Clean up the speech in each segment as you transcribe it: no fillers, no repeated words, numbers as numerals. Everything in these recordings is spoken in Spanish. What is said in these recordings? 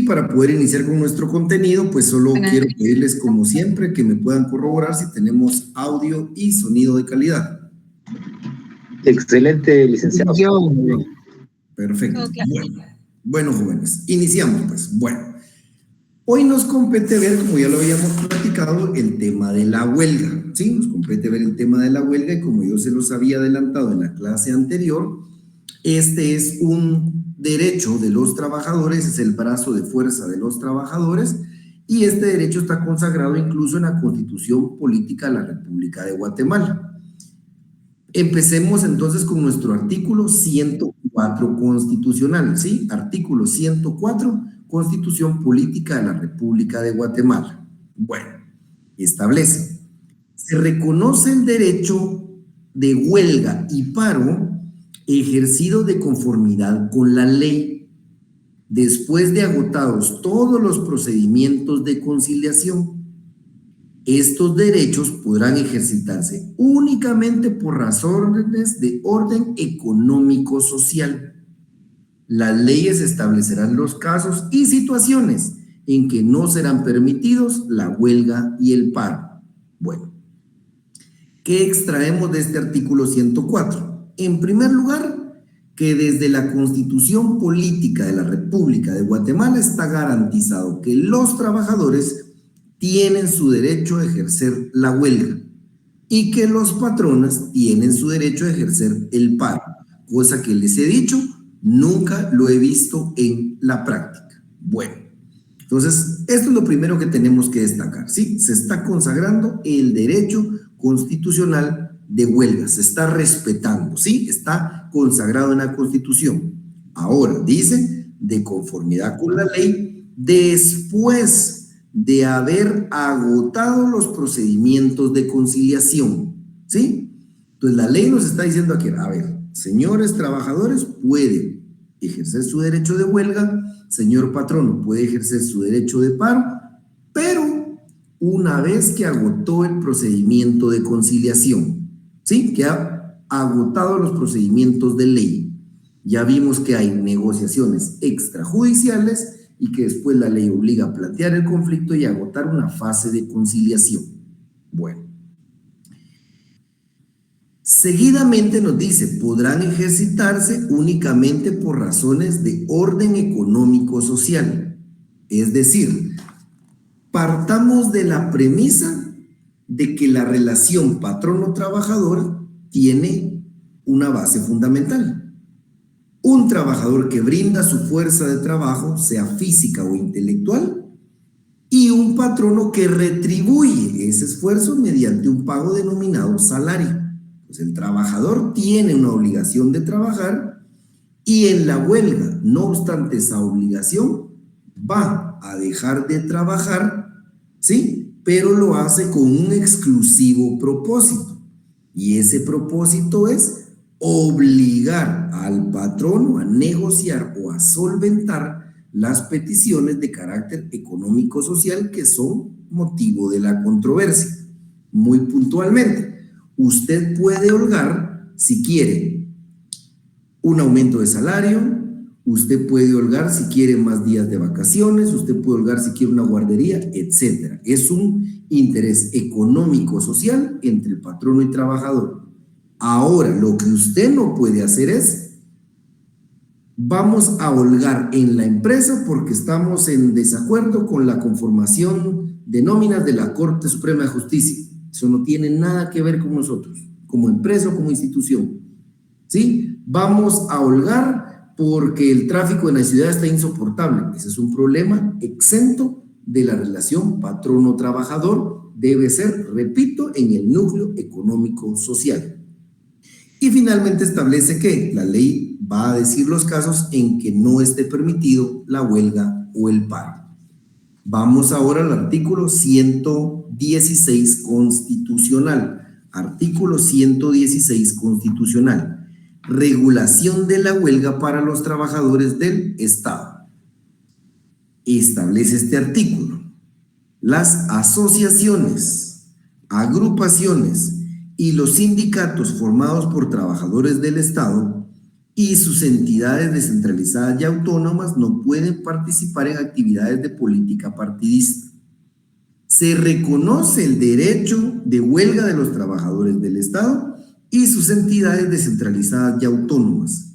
para poder iniciar con nuestro contenido, pues solo quiero pedirles, como siempre, que me puedan corroborar si tenemos audio y sonido de calidad. Excelente, licenciado. Perfecto. Bueno, jóvenes, iniciamos pues. Bueno, hoy nos compete ver, como ya lo habíamos platicado, el tema de la huelga. Sí, nos compete ver el tema de la huelga y como yo se los había adelantado en la clase anterior, este es un derecho de los trabajadores, es el brazo de fuerza de los trabajadores y este derecho está consagrado incluso en la Constitución Política de la República de Guatemala. Empecemos entonces con nuestro artículo 104 constitucional, ¿sí? Artículo 104, Constitución Política de la República de Guatemala. Bueno, establece, se reconoce el derecho de huelga y paro ejercido de conformidad con la ley, después de agotados todos los procedimientos de conciliación. Estos derechos podrán ejercitarse únicamente por razones de orden económico-social. Las leyes establecerán los casos y situaciones en que no serán permitidos la huelga y el paro. Bueno, ¿qué extraemos de este artículo 104? En primer lugar, que desde la Constitución Política de la República de Guatemala está garantizado que los trabajadores tienen su derecho a ejercer la huelga y que los patronos tienen su derecho a ejercer el paro, cosa que les he dicho, nunca lo he visto en la práctica. Bueno, entonces esto es lo primero que tenemos que destacar, ¿sí? Se está consagrando el derecho constitucional de huelga, se está respetando, ¿sí? Está consagrado en la Constitución. Ahora, dice, de conformidad con la ley, después de haber agotado los procedimientos de conciliación, ¿sí? Entonces la ley nos está diciendo aquí, a ver, señores trabajadores pueden ejercer su derecho de huelga, señor patrono puede ejercer su derecho de paro, pero una vez que agotó el procedimiento de conciliación, ¿sí? Que ha agotado los procedimientos de ley. Ya vimos que hay negociaciones extrajudiciales y que después la ley obliga a plantear el conflicto y a agotar una fase de conciliación. Bueno. Seguidamente nos dice, podrán ejercitarse únicamente por razones de orden económico-social. Es decir, partamos de la premisa de que la relación patrono-trabajador tiene una base fundamental. Un trabajador que brinda su fuerza de trabajo, sea física o intelectual, y un patrono que retribuye ese esfuerzo mediante un pago denominado salario. Pues el trabajador tiene una obligación de trabajar y en la huelga, no obstante esa obligación, va a dejar de trabajar, ¿sí? Pero lo hace con un exclusivo propósito. Y ese propósito es obligar al patrono a negociar o a solventar las peticiones de carácter económico-social que son motivo de la controversia. Muy puntualmente, usted puede holgar si quiere un aumento de salario, usted puede holgar si quiere más días de vacaciones, usted puede holgar si quiere una guardería, etc. Es un interés económico-social entre el patrono y trabajador. Ahora, lo que usted no puede hacer es, vamos a holgar en la empresa porque estamos en desacuerdo con la conformación de nóminas de la Corte Suprema de Justicia. Eso no tiene nada que ver con nosotros, como empresa o como institución, ¿sí? Vamos a holgar porque el tráfico en la ciudad está insoportable. Ese es un problema exento de la relación patrono-trabajador. Debe ser, repito, en el núcleo económico-social. Y finalmente establece que la ley va a decir los casos en que no esté permitido la huelga o el paro. Vamos ahora al artículo 116 constitucional. Artículo 116 constitucional. Regulación de la huelga para los trabajadores del Estado. Establece este artículo. Las asociaciones, agrupaciones y los sindicatos formados por trabajadores del Estado y sus entidades descentralizadas y autónomas no pueden participar en actividades de política partidista. Se reconoce el derecho de huelga de los trabajadores del Estado y sus entidades descentralizadas y autónomas.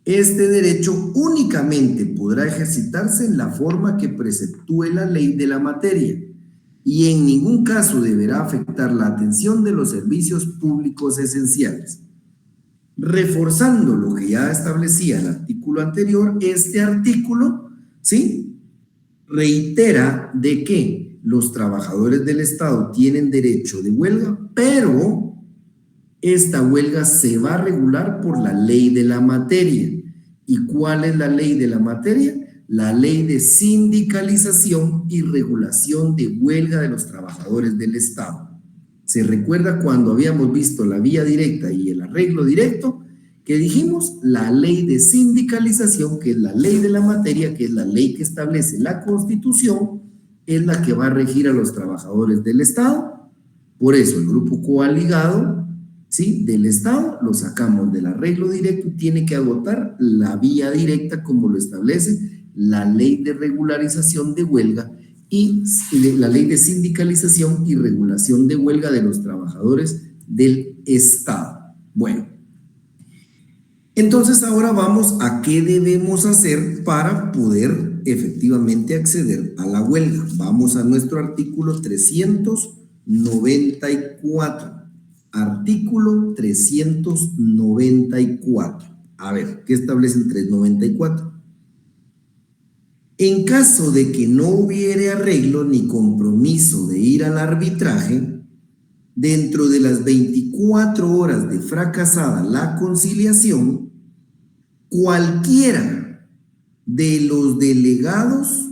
Este derecho únicamente podrá ejercitarse en la forma que preceptúe la ley de la materia y en ningún caso deberá afectar la atención de los servicios públicos esenciales. Reforzando lo que ya establecía el artículo anterior, este artículo, ¿sí?, reitera de que los trabajadores del Estado tienen derecho de huelga, pero esta huelga se va a regular por la ley de la materia. ¿Y cuál es la ley de la materia? La ley de sindicalización y regulación de huelga de los trabajadores del Estado. ¿Se recuerda cuando habíamos visto la vía directa y el arreglo directo? Que dijimos la ley de sindicalización, que es la ley de la materia, que es la ley que establece la Constitución, es la que va a regir a los trabajadores del Estado. Por eso el grupo coaligado, ¿sí?, del Estado lo sacamos del arreglo directo, tiene que agotar la vía directa como lo establece la ley de regularización de huelga y la ley de sindicalización y regulación de huelga de los trabajadores del Estado. Bueno, entonces ahora vamos a qué debemos hacer para poder efectivamente acceder a la huelga. Vamos a nuestro artículo 394. Artículo 394. A ver, ¿qué establece el 394? En caso de que no hubiere arreglo ni compromiso de ir al arbitraje, dentro de las 24 horas de fracasada la conciliación, cualquiera de los delegados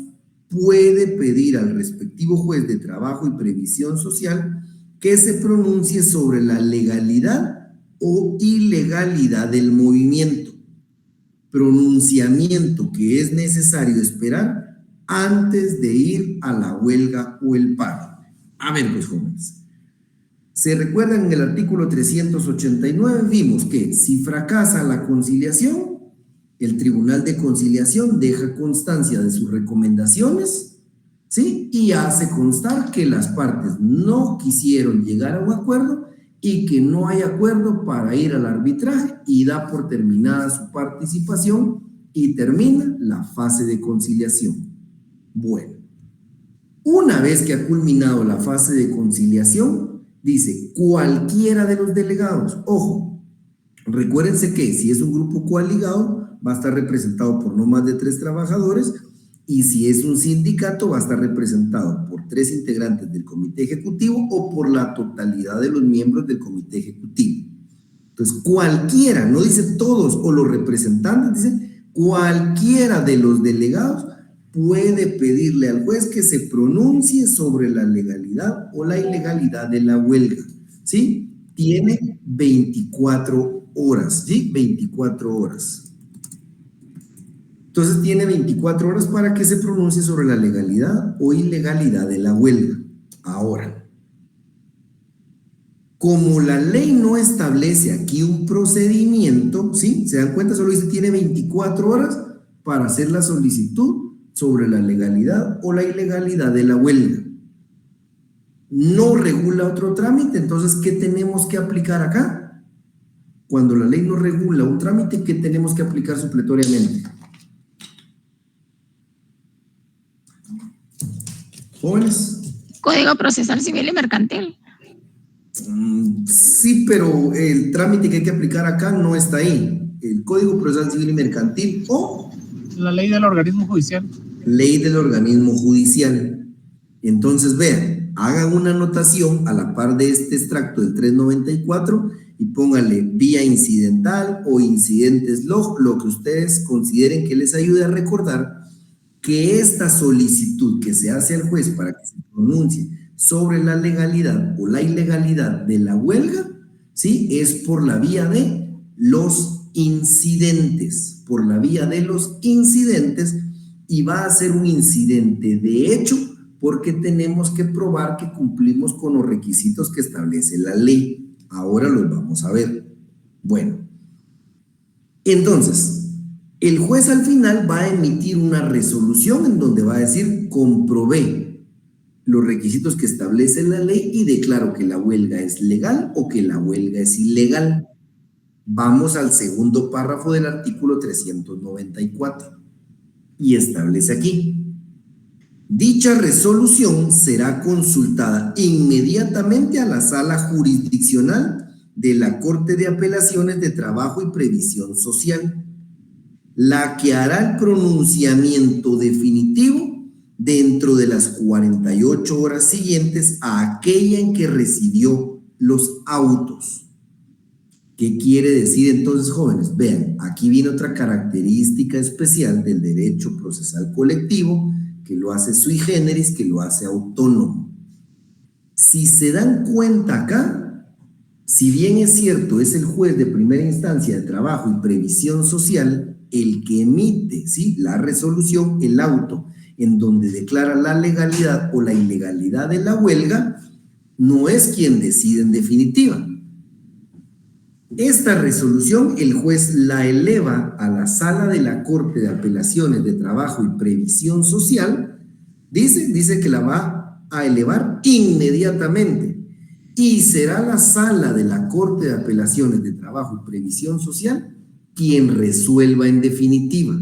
puede pedir al respectivo juez de trabajo y previsión social que se pronuncie sobre la legalidad o ilegalidad del movimiento, pronunciamiento que es necesario esperar antes de ir a la huelga o el paro. A ver, pues, jóvenes, ¿se recuerdan en el artículo 389? Vimos que si fracasa la conciliación, el Tribunal de Conciliación deja constancia de sus recomendaciones, ¿sí?, y hace constar que las partes no quisieron llegar a un acuerdo y que no hay acuerdo para ir al arbitraje y da por terminada su participación y termina la fase de conciliación. Bueno, una vez que ha culminado la fase de conciliación, dice cualquiera de los delegados. Ojo, recuérdense que si es un grupo coaligado va a estar representado por no más de 3 trabajadores, y si es un sindicato va a estar representado por 3 integrantes del comité ejecutivo o por la totalidad de los miembros del comité ejecutivo. Entonces, cualquiera, no dice todos o los representantes, dice cualquiera de los delegados puede pedirle al juez que se pronuncie sobre la legalidad o la ilegalidad de la huelga, ¿sí? Tiene 24 horas, ¿sí? 24 horas. Entonces tiene 24 horas para que se pronuncie sobre la legalidad o ilegalidad de la huelga. Ahora, como la ley no establece aquí un procedimiento, ¿sí? ¿Se dan cuenta? Solo dice tiene 24 horas para hacer la solicitud sobre la legalidad o la ilegalidad de la huelga. No regula otro trámite, entonces, ¿qué tenemos que aplicar acá? Cuando la ley no regula un trámite, ¿qué tenemos que aplicar supletoriamente? ¿Jóvenes? Código Procesal Civil y Mercantil. Sí, pero el trámite que hay que aplicar acá no está ahí. El Código Procesal Civil y Mercantil o la ley del organismo judicial. Ley del organismo judicial. Entonces, vean, hagan una anotación a la par de este extracto del 394 y pónganle vía incidental o incidentes log, lo que ustedes consideren que les ayude a recordar que esta solicitud que se hace al juez para que se pronuncie sobre la legalidad o la ilegalidad de la huelga, ¿sí?, es por la vía de los incidentes, por la vía de los incidentes, y va a ser un incidente de hecho porque tenemos que probar que cumplimos con los requisitos que establece la ley. Ahora los vamos a ver. Bueno, Entonces, el juez al final va a emitir una resolución en donde va a decir: comprobé los requisitos que establece la ley y declaro que la huelga es legal o que la huelga es ilegal. Vamos al segundo párrafo del artículo 394 y establece aquí: dicha resolución será consultada inmediatamente a la sala jurisdiccional de la Corte de Apelaciones de Trabajo y Previsión Social, la que hará el pronunciamiento definitivo dentro de las 48 horas siguientes a aquella en que recibió los autos. ¿Qué quiere decir entonces, jóvenes? Vean, aquí viene otra característica especial del derecho procesal colectivo que lo hace sui generis, que lo hace autónomo. Si se dan cuenta acá, si bien es cierto, es el juez de primera instancia de trabajo y previsión social el que emite, ¿sí?, la resolución, el auto, en donde declara la legalidad o la ilegalidad de la huelga, no es quien decide en definitiva. Esta resolución el juez la eleva a la sala de la Corte de Apelaciones de Trabajo y Previsión Social, dice que la va a elevar inmediatamente, y será la sala de la Corte de Apelaciones de Trabajo y Previsión Social quien resuelva en definitiva.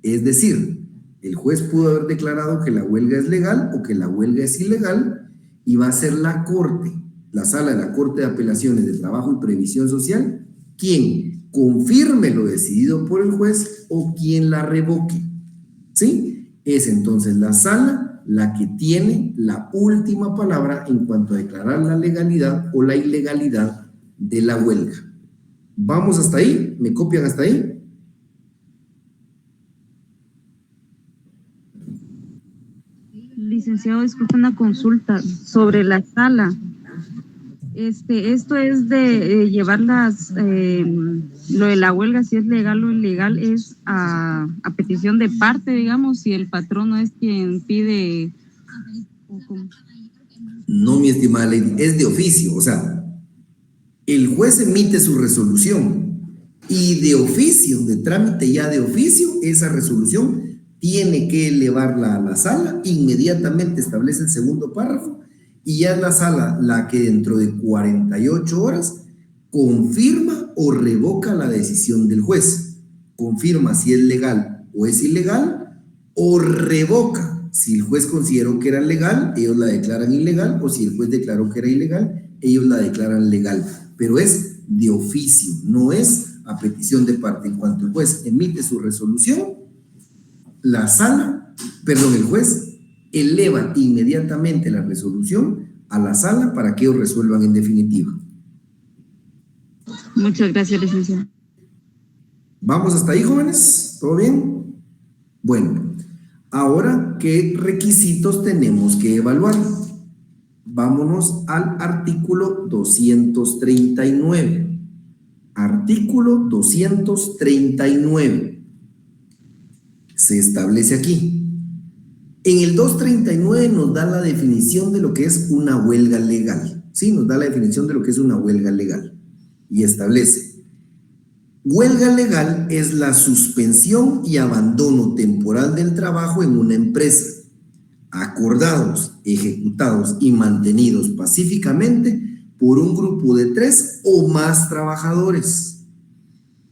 Es decir, el juez pudo haber declarado que la huelga es legal o que la huelga es ilegal, y va a ser la Corte, la sala de la Corte de Apelaciones de Trabajo y Previsión Social, quien confirme lo decidido por el juez o quien la revoque. ¿Sí? Es entonces la sala la que tiene la última palabra en cuanto a declarar la legalidad o la ilegalidad de la huelga. ¿Vamos hasta ahí? ¿Me copian hasta ahí? Licenciado, disculpe, una consulta sobre la sala. Esto es de llevar lo de la huelga, si es legal o ilegal, es a petición de parte, digamos, si el patrón no es quien pide. No, mi estimada lady, es de oficio. O sea, el juez emite su resolución y de oficio, de trámite ya de oficio, esa resolución tiene que elevarla a la sala, inmediatamente establece el segundo párrafo, y ya es la sala la que dentro de 48 horas confirma o revoca la decisión del juez. Confirma si es legal o es ilegal, o revoca. Si el juez consideró que era legal, ellos la declaran ilegal, o si el juez declaró que era ilegal, ellos la declaran legal. Pero es de oficio, no es a petición de parte. En cuanto el juez emite su resolución, el juez eleva inmediatamente la resolución a la sala para que ellos resuelvan en definitiva. Muchas gracias, licenciado. ¿Vamos hasta ahí, jóvenes? ¿Todo bien? Bueno, ahora, ¿qué requisitos tenemos que evaluar? Vámonos al artículo 239. Artículo 239. Se establece aquí. En el 239 nos da la definición de lo que es una huelga legal. Sí, nos da la definición de lo que es una huelga legal. Y establece: huelga legal es la suspensión y abandono temporal del trabajo en una empresa, acordados, ejecutados y mantenidos pacíficamente por un grupo de 3 o más trabajadores,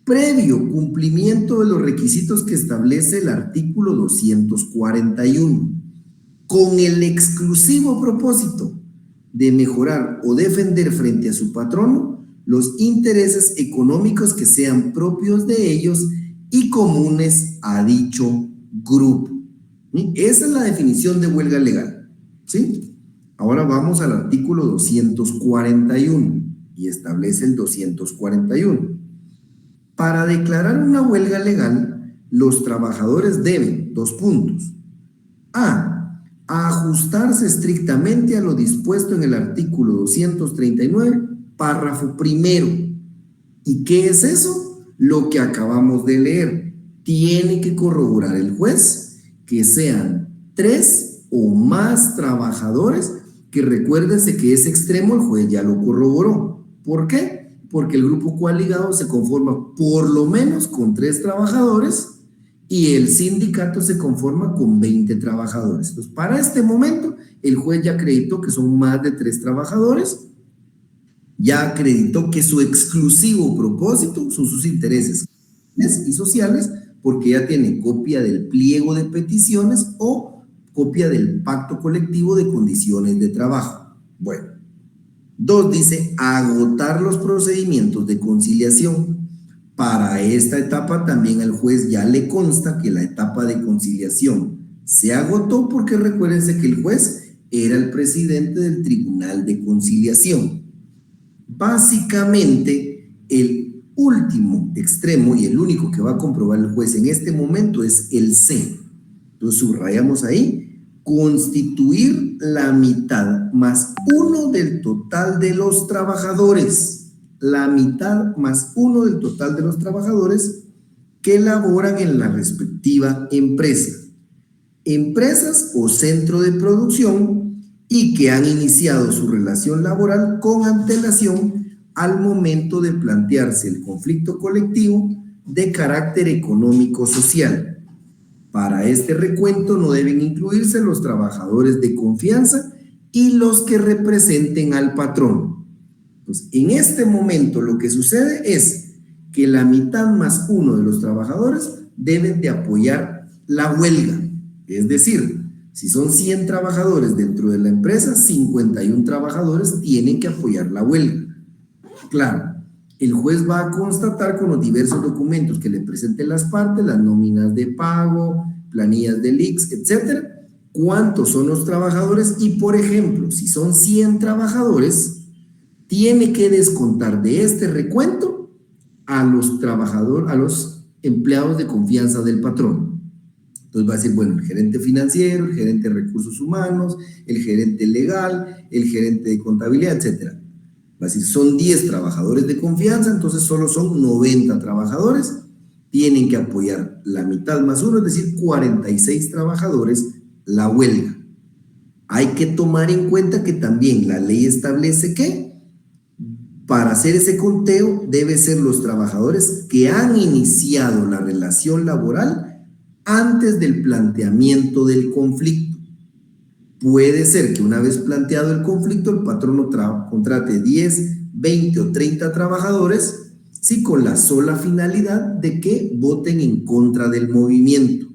previo cumplimiento de los requisitos que establece el artículo 241, con el exclusivo propósito de mejorar o defender frente a su patrono los intereses económicos que sean propios de ellos y comunes a dicho grupo. ¿Sí? Esa es la definición de huelga legal. ¿Sí? Ahora vamos al artículo 241 y establece el 241. Para declarar una huelga legal, los trabajadores deben, 2 puntos. A ajustarse estrictamente a lo dispuesto en el artículo 239, párrafo primero. ¿Y qué es eso? Lo que acabamos de leer. Tiene que corroborar el juez que sean 3 o más trabajadores, que recuérdense que ese extremo el juez ya lo corroboró. ¿Por qué? porque el grupo coaligado se conforma por lo menos con 3 trabajadores y el sindicato se conforma con 20 trabajadores. Entonces, para este momento, el juez ya acreditó que son más de 3 trabajadores, ya acreditó que su exclusivo propósito son sus intereses y sociales, porque ya tiene copia del pliego de peticiones o copia del pacto colectivo de condiciones de trabajo. Bueno, 2 dice agotar los procedimientos de conciliación. Para esta etapa también al juez ya le consta que la etapa de conciliación se agotó, porque recuérdense que el juez era el presidente del Tribunal de Conciliación. Básicamente, el último extremo y el único que va a comprobar el juez en este momento es el C. Entonces subrayamos ahí: constituir la mitad más 1 del total de los trabajadores. La mitad más 1 del total de los trabajadores que laboran en la respectiva empresa, empresas o centro de producción, y que han iniciado su relación laboral con antelación al momento de plantearse el conflicto colectivo de carácter económico-social. Para este recuento no deben incluirse los trabajadores de confianza y los que representen al patrón. Pues en este momento lo que sucede es que la mitad más 1 de los trabajadores deben de apoyar la huelga. Es decir, si son 100 trabajadores dentro de la empresa, 51 trabajadores tienen que apoyar la huelga. Claro, el juez va a constatar con los diversos documentos que le presenten las partes, las nóminas de pago, planillas del IX, etcétera, cuántos son los trabajadores y, por ejemplo, si son 100 trabajadores, tiene que descontar de este recuento a los trabajadores, a los empleados de confianza del patrón. Entonces va a decir, bueno, el gerente financiero, el gerente de recursos humanos, el gerente legal, el gerente de contabilidad, etcétera. Va a decir, son 10 trabajadores de confianza, entonces solo son 90 trabajadores, tienen que apoyar la mitad más 1, es decir, 46 trabajadores, la huelga. Hay que tomar en cuenta que también la ley establece que para hacer ese conteo debe ser los trabajadores que han iniciado la relación laboral antes del planteamiento del conflicto. Puede ser que una vez planteado el conflicto, el patrono contrate 10, 20 o 30 trabajadores, sí, con la sola finalidad de que voten en contra del movimiento.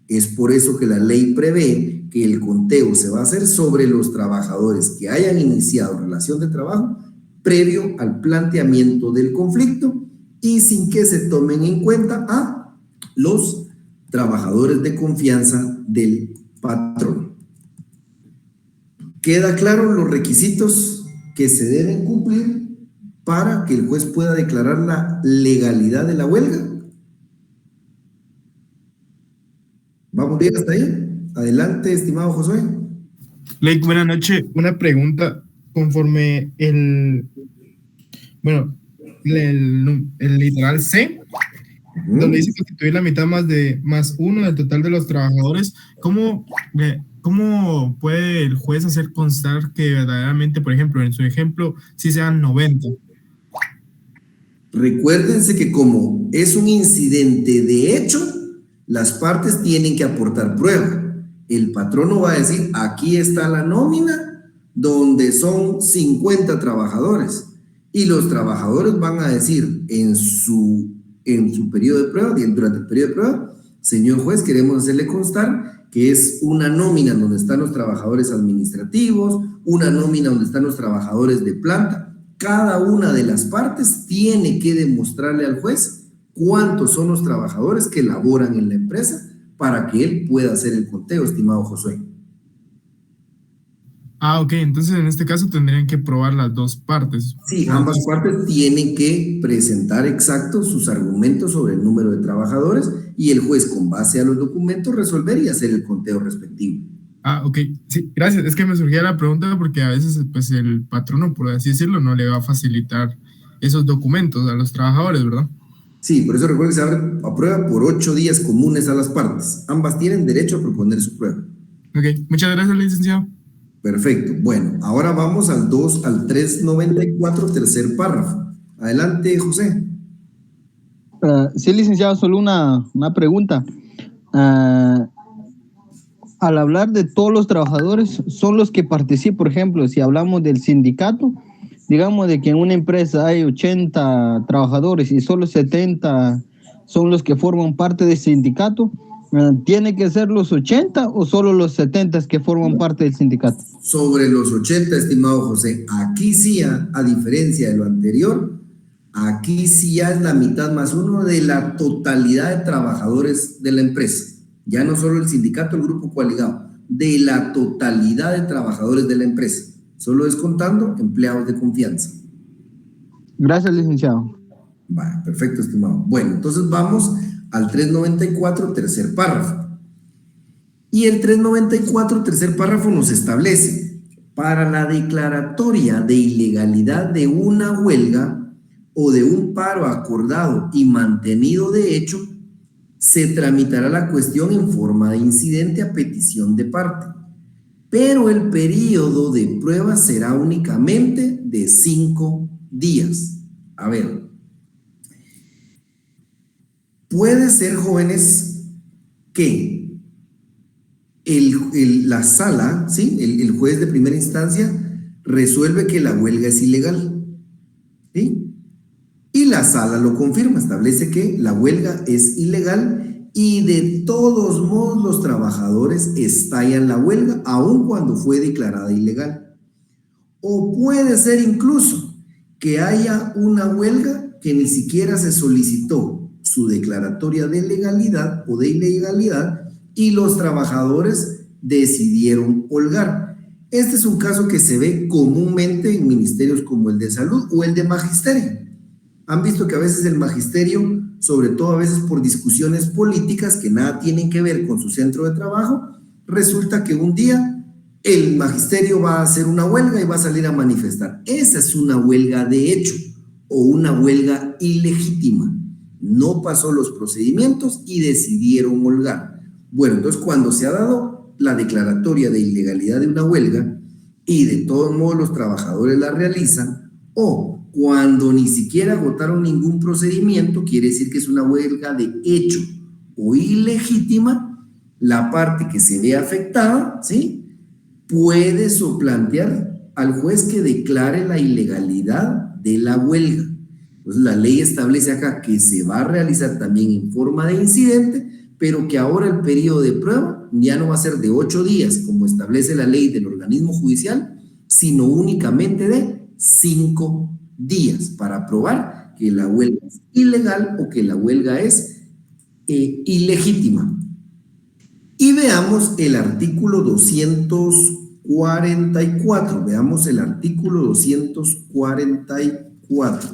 Es por eso que la ley prevé que el conteo se va a hacer sobre los trabajadores que hayan iniciado relación de trabajo previo al planteamiento del conflicto y sin que se tomen en cuenta a los trabajadores de confianza del patrón. ¿Queda claro los requisitos que se deben cumplir para que el juez pueda declarar la legalidad de la huelga? ¿Vamos bien hasta ahí? Adelante, estimado Josué. Lake, buenas noches. Una pregunta. Conforme el literal C, donde dice constituir la mitad más 1 del total de los trabajadores, ¿cómo puede el juez hacer constar que verdaderamente, por ejemplo, en su ejemplo, sí sean 90? Recuérdense que como es un incidente de hecho, las partes tienen que aportar prueba. El patrono va a decir, aquí está la nómina donde son 50 trabajadores, y los trabajadores van a decir en su periodo de prueba, durante el periodo de prueba, señor juez, queremos hacerle constar que es una nómina donde están los trabajadores administrativos, una nómina donde están los trabajadores de planta. Cada una de las partes tiene que demostrarle al juez cuántos son los trabajadores que laboran en la empresa para que él pueda hacer el conteo, estimado Josué. Ah, ok, entonces en este caso tendrían que probar las dos partes. Sí, ambas partes tienen que presentar exactos sus argumentos sobre el número de trabajadores y el juez, con base a los documentos, resolver y hacer el conteo respectivo. Ah, ok, sí, gracias. Es que me surgía la pregunta porque a veces pues el patrono, por así decirlo, no le va a facilitar esos documentos a los trabajadores, ¿verdad? Sí, por eso recuerden que se abre a prueba por 8 días comunes a las partes. Ambas tienen derecho a proponer su prueba. Ok, muchas gracias, licenciado. Perfecto. Bueno, ahora vamos al 394, tercer párrafo. Adelante, José. Sí, licenciado, solo una pregunta. Al hablar de todos los trabajadores, son los que participan, por ejemplo, si hablamos del sindicato, digamos de que en una empresa hay 80 trabajadores y solo 70 son los que forman parte del sindicato, ¿tiene que ser los 80 o solo los 70 que forman parte del sindicato? Sobre los 80, estimado José, aquí sí, a diferencia de lo anterior, aquí sí ya es la mitad más uno de la totalidad de trabajadores de la empresa. Ya no solo el sindicato, el grupo coaligado, de la totalidad de trabajadores de la empresa. Solo descontando empleados de confianza. Gracias, licenciado. Vale, perfecto, estimado. Bueno, entonces vamos al 394, tercer párrafo. Y el 394, tercer párrafo, nos establece: para la declaratoria de ilegalidad de una huelga o de un paro acordado y mantenido de hecho, se tramitará la cuestión en forma de incidente a petición de parte, pero el periodo de prueba será únicamente de 5 días. A ver, puede ser, jóvenes, que la sala, ¿sí? el juez de primera instancia resuelve que la huelga es ilegal, ¿sí? Y la sala lo confirma, establece que la huelga es ilegal y de todos modos los trabajadores estallan la huelga aun cuando fue declarada ilegal. O puede ser incluso que haya una huelga que ni siquiera se solicitó su declaratoria de legalidad o de ilegalidad y los trabajadores decidieron holgar. Este es un caso que se ve comúnmente en ministerios como el de salud o el de magisterio. Han visto que a veces el magisterio, sobre todo a veces por discusiones políticas que nada tienen que ver con su centro de trabajo, resulta que un día el magisterio va a hacer una huelga y va a salir a manifestar. Esa es una huelga de hecho o una huelga ilegítima. No pasó los procedimientos y decidieron holgar. Bueno, entonces cuando se ha dado la declaratoria de ilegalidad de una huelga y de todos modos los trabajadores la realizan, o cuando ni siquiera agotaron ningún procedimiento, quiere decir que es una huelga de hecho o ilegítima, la parte que se ve afectada, ¿sí?, puede soplantear al juez que declare la ilegalidad de la huelga. Entonces la ley establece acá que se va a realizar también en forma de incidente, pero que ahora el periodo de prueba ya no va a ser de 8 días, como establece la ley del organismo judicial, sino únicamente de 5 días para probar que la huelga es ilegal o que la huelga es ilegítima. Y veamos el artículo 244. Veamos el artículo 244.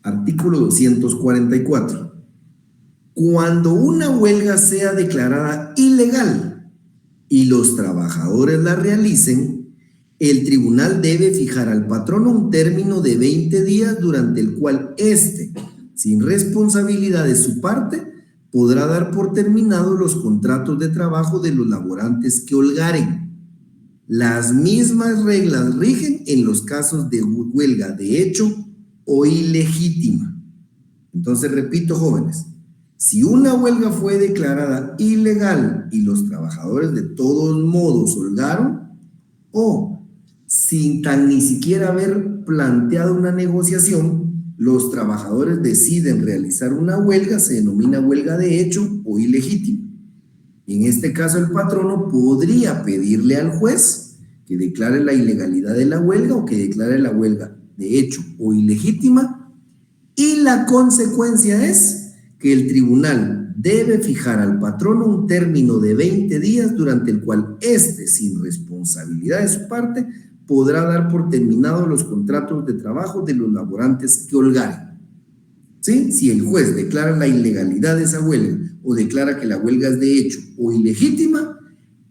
Artículo 244. Cuando una huelga sea declarada ilegal y los trabajadores la realicen, el tribunal debe fijar al patrono un término de 20 días durante el cual éste, sin responsabilidad de su parte, podrá dar por terminados los contratos de trabajo de los laborantes que holgaren. Las mismas reglas rigen en los casos de huelga de hecho o ilegítima. Entonces, repito, jóvenes, si una huelga fue declarada ilegal y los trabajadores de todos modos holgaron, o sin tan ni siquiera haber planteado una negociación, los trabajadores deciden realizar una huelga, se denomina huelga de hecho o ilegítima. En este caso, el patrono podría pedirle al juez que declare la ilegalidad de la huelga o que declare la huelga de hecho o ilegítima, y la consecuencia es que el tribunal debe fijar al patrono un término de 20 días durante el cual éste, sin responsabilidad de su parte, podrá dar por terminados los contratos de trabajo de los laborantes que holgaren. ¿Sí? Si el juez declara la ilegalidad de esa huelga o declara que la huelga es de hecho o ilegítima,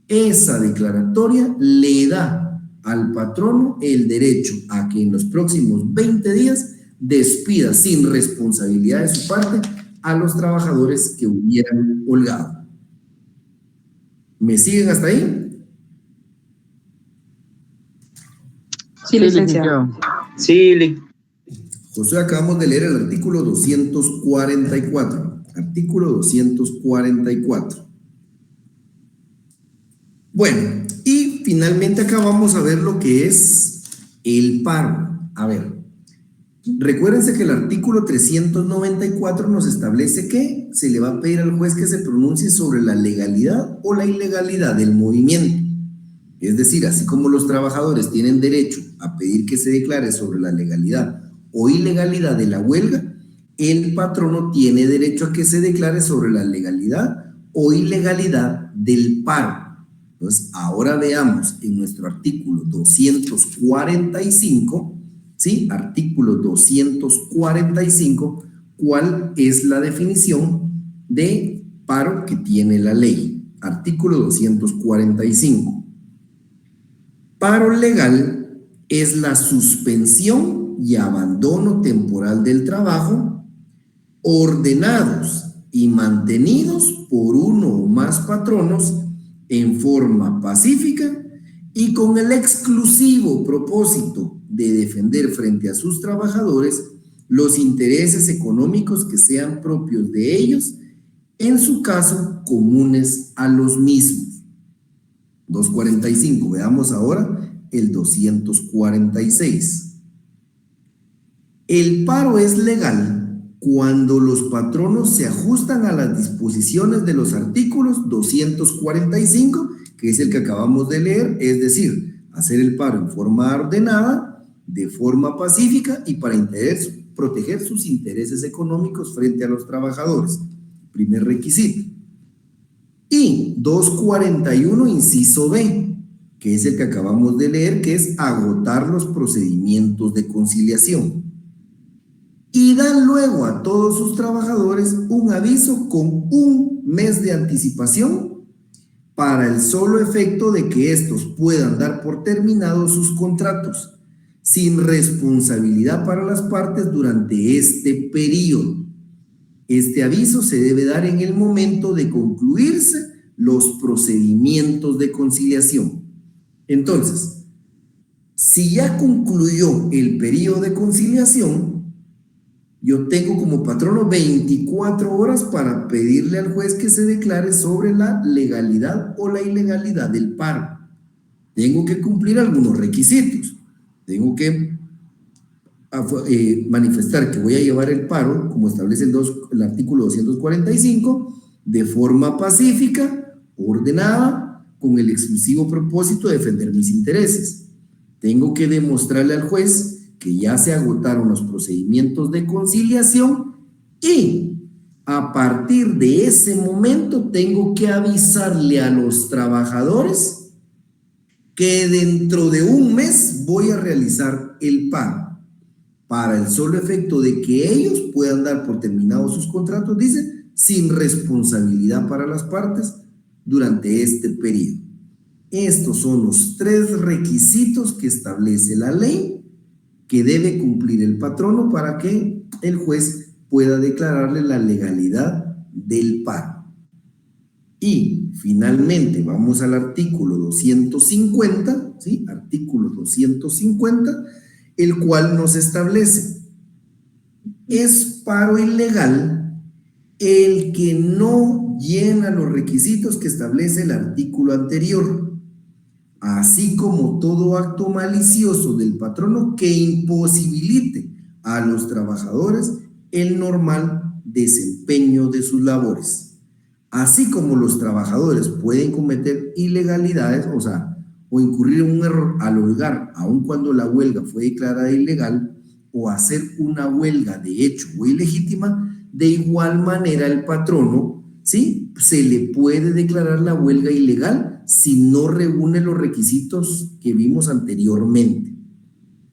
esa declaratoria le da al patrono el derecho a que en los próximos 20 días despida sin responsabilidad de su parte a los trabajadores que hubieran holgado. ¿Me siguen hasta ahí? Sí, licenciado. Sí, Entonces acabamos de leer el artículo 244. Artículo 244. Bueno, y finalmente acá vamos a ver lo que es el paro. A ver, recuérdense que el artículo 394 nos establece que se le va a pedir al juez que se pronuncie sobre la legalidad o la ilegalidad del movimiento. Es decir, así como los trabajadores tienen derecho a pedir que se declare sobre la legalidad o ilegalidad de la huelga, el patrono tiene derecho a que se declare sobre la legalidad o ilegalidad del paro. Entonces, ahora veamos en nuestro artículo 245, ¿sí? Artículo 245, cuál es la definición de paro que tiene la ley. Artículo 245. Paro legal es la suspensión y abandono temporal del trabajo ordenados y mantenidos por uno o más patronos en forma pacífica y con el exclusivo propósito de defender frente a sus trabajadores los intereses económicos que sean propios de ellos, en su caso comunes a los mismos. 245, veamos ahora el 246. El paro es legal cuando los patronos se ajustan a las disposiciones de los artículos 245, que es el que acabamos de leer, es decir, hacer el paro en forma ordenada, de forma pacífica y para proteger sus intereses económicos frente a los trabajadores. Primer requisito. Y 241, inciso B, que es el que acabamos de leer, que es agotar los procedimientos de conciliación. Y dan luego a todos sus trabajadores un aviso con un mes de anticipación para el solo efecto de que estos puedan dar por terminados sus contratos, sin responsabilidad para las partes durante este periodo. Este aviso se debe dar en el momento de concluirse los procedimientos de conciliación. Entonces, si ya concluyó el periodo de conciliación, yo tengo como patrono 24 horas para pedirle al juez que se declare sobre la legalidad o la ilegalidad del paro. Tengo que cumplir algunos requisitos. Tengo que manifestar que voy a llevar el paro, como establece el artículo 245, de forma pacífica, ordenada, con el exclusivo propósito de defender mis intereses. Tengo que demostrarle al juez que ya se agotaron los procedimientos de conciliación y a partir de ese momento tengo que avisarle a los trabajadores que dentro de un mes voy a realizar el paro, para el solo efecto de que ellos puedan dar por terminados sus contratos, dice, sin responsabilidad para las partes durante este periodo. Estos son los 3 requisitos que establece la ley que debe cumplir el patrono para que el juez pueda declararle la legalidad del paro. Y finalmente vamos al artículo 250, ¿sí? Artículo 250, el cual nos establece: es paro ilegal el que no llena los requisitos que establece el artículo anterior, así como todo acto malicioso del patrono que imposibilite a los trabajadores el normal desempeño de sus labores. Así como los trabajadores pueden cometer ilegalidades, o incurrir en un error al holgar, aun cuando la huelga fue declarada ilegal, o hacer una huelga de hecho o ilegítima, de igual manera el patrono, ¿sí?, se le puede declarar la huelga ilegal si no reúne los requisitos que vimos anteriormente.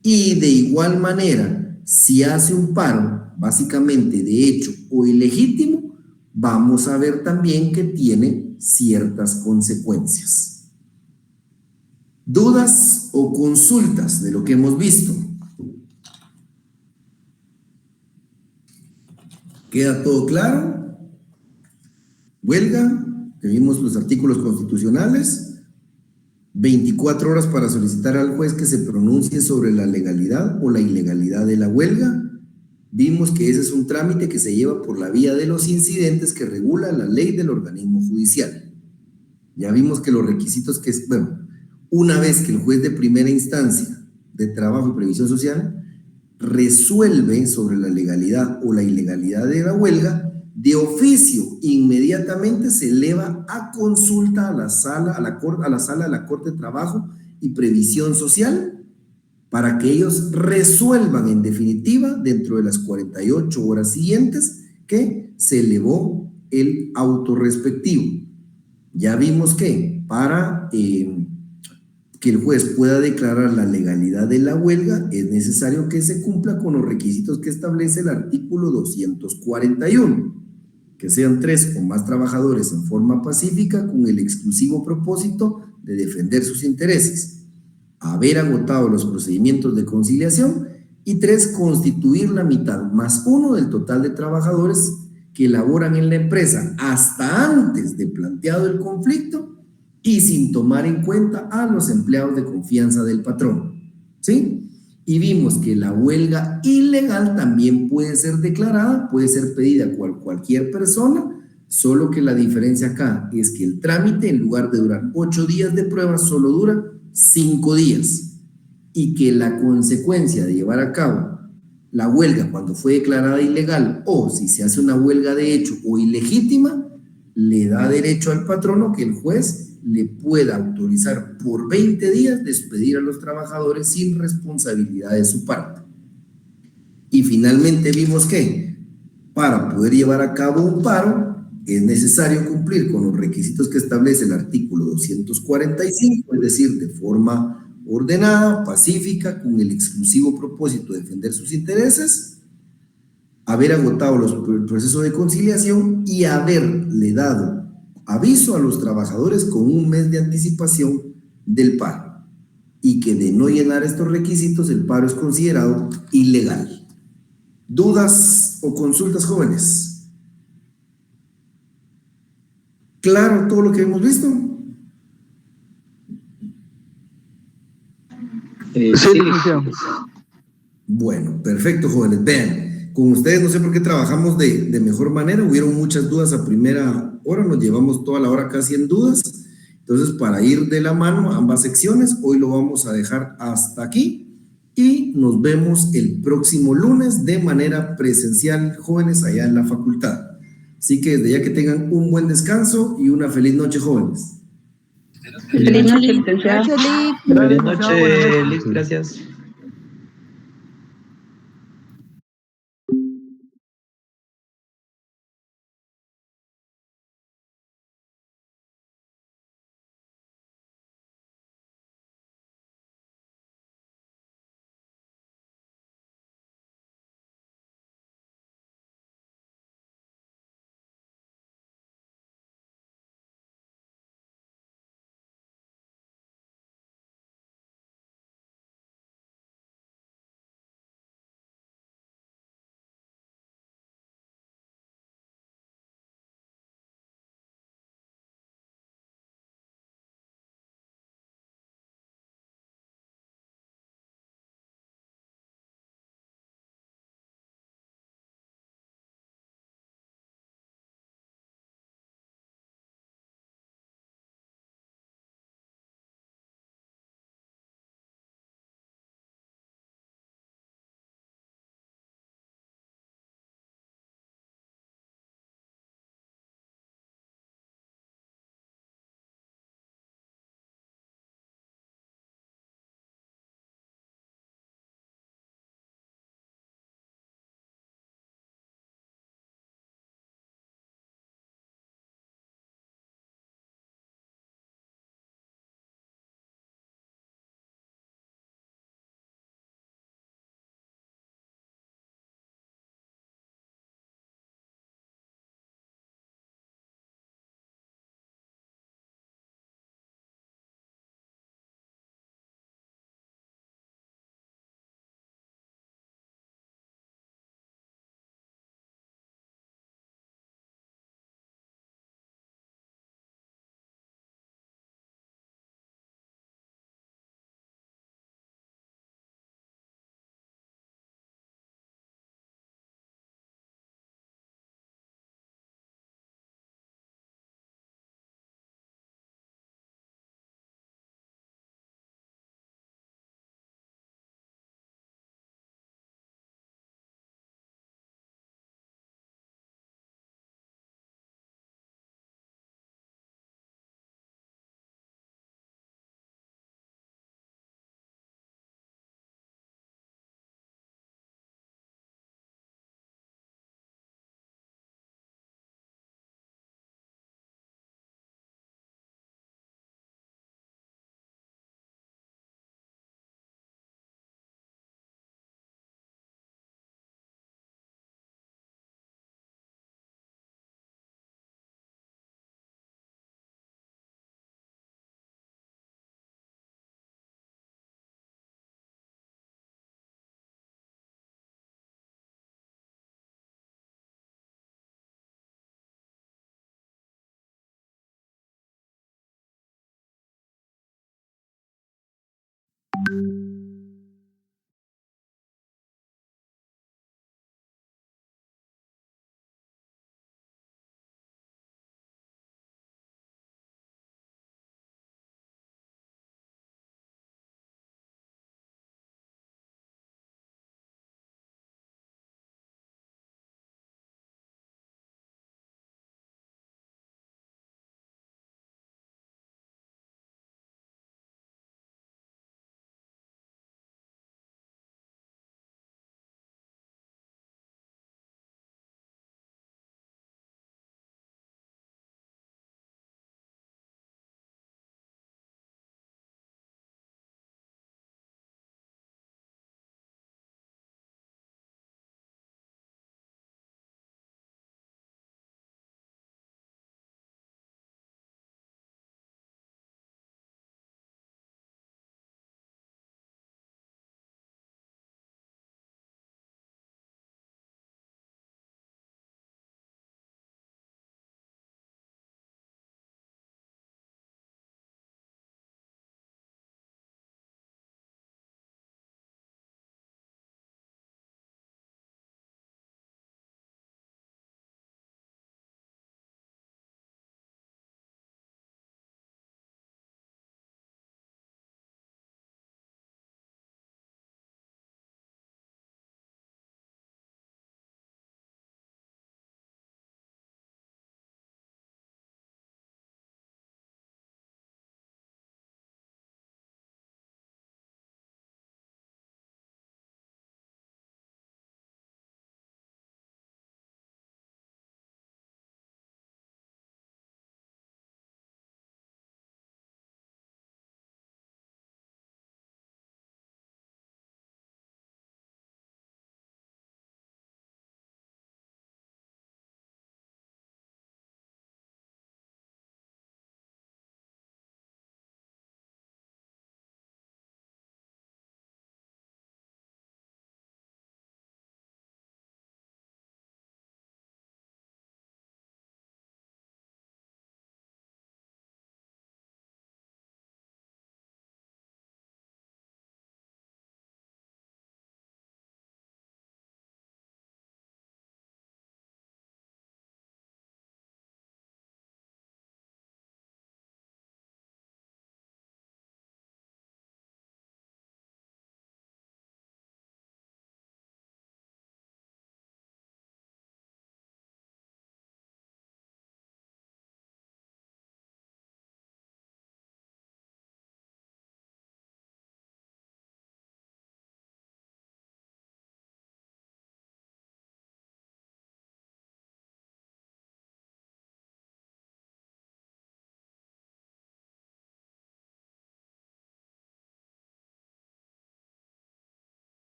Y de igual manera, si hace un paro básicamente de hecho o ilegítimo, vamos a ver también que tiene ciertas consecuencias. ¿Dudas o consultas de lo que hemos visto? ¿Queda todo claro? Huelga, que vimos los artículos constitucionales, 24 horas para solicitar al juez que se pronuncie sobre la legalidad o la ilegalidad de la huelga, vimos que ese es un trámite que se lleva por la vía de los incidentes que regula la ley del organismo judicial. Ya vimos que los requisitos que es, bueno, una vez que el juez de primera instancia de trabajo y previsión social resuelve sobre la legalidad o la ilegalidad de la huelga, de oficio inmediatamente se eleva a consulta a la sala de la Corte de Trabajo y Previsión Social para que ellos resuelvan en definitiva dentro de las 48 horas siguientes que se elevó el auto respectivo. Ya vimos que para que el juez pueda declarar la legalidad de la huelga es necesario que se cumpla con los requisitos que establece el artículo 241, que sean 3 o más trabajadores en forma pacífica con el exclusivo propósito de defender sus intereses, haber agotado los procedimientos de conciliación y 3, constituir la mitad más 1 del total de trabajadores que laboran en la empresa hasta antes de planteado el conflicto y sin tomar en cuenta a los empleados de confianza del patrón, ¿sí? Y vimos que la huelga ilegal también puede ser declarada, puede ser pedida por cualquier persona, solo que la diferencia acá es que el trámite, en lugar de durar 8 días de prueba, solo dura 5 días, y que la consecuencia de llevar a cabo la huelga cuando fue declarada ilegal o si se hace una huelga de hecho o ilegítima, le da derecho al patrono que el juez le pueda autorizar por 20 días despedir a los trabajadores sin responsabilidad de su parte. Y finalmente vimos que para poder llevar a cabo un paro es necesario cumplir con los requisitos que establece el artículo 245, es decir, de forma ordenada, pacífica, con el exclusivo propósito de defender sus intereses, haber agotado el proceso de conciliación y haberle dado aviso a los trabajadores con 1 mes de anticipación del paro, y que de no llenar estos requisitos el paro es considerado ilegal. ¿Dudas o consultas, jóvenes? ¿Claro todo lo que hemos visto? Sí, licenciado. Bueno, perfecto, jóvenes. Vean, con ustedes no sé por qué trabajamos de mejor manera. Hubieron muchas dudas a primera hora, nos llevamos toda la hora casi en dudas. Entonces, para ir de la mano ambas secciones, hoy lo vamos a dejar hasta aquí y nos vemos el próximo lunes de manera presencial, jóvenes, allá en la facultad. Así que desde ya que tengan un buen descanso y una feliz noche, jóvenes. Feliz noche, licenciado. Feliz noche, Liz, gracias. noches.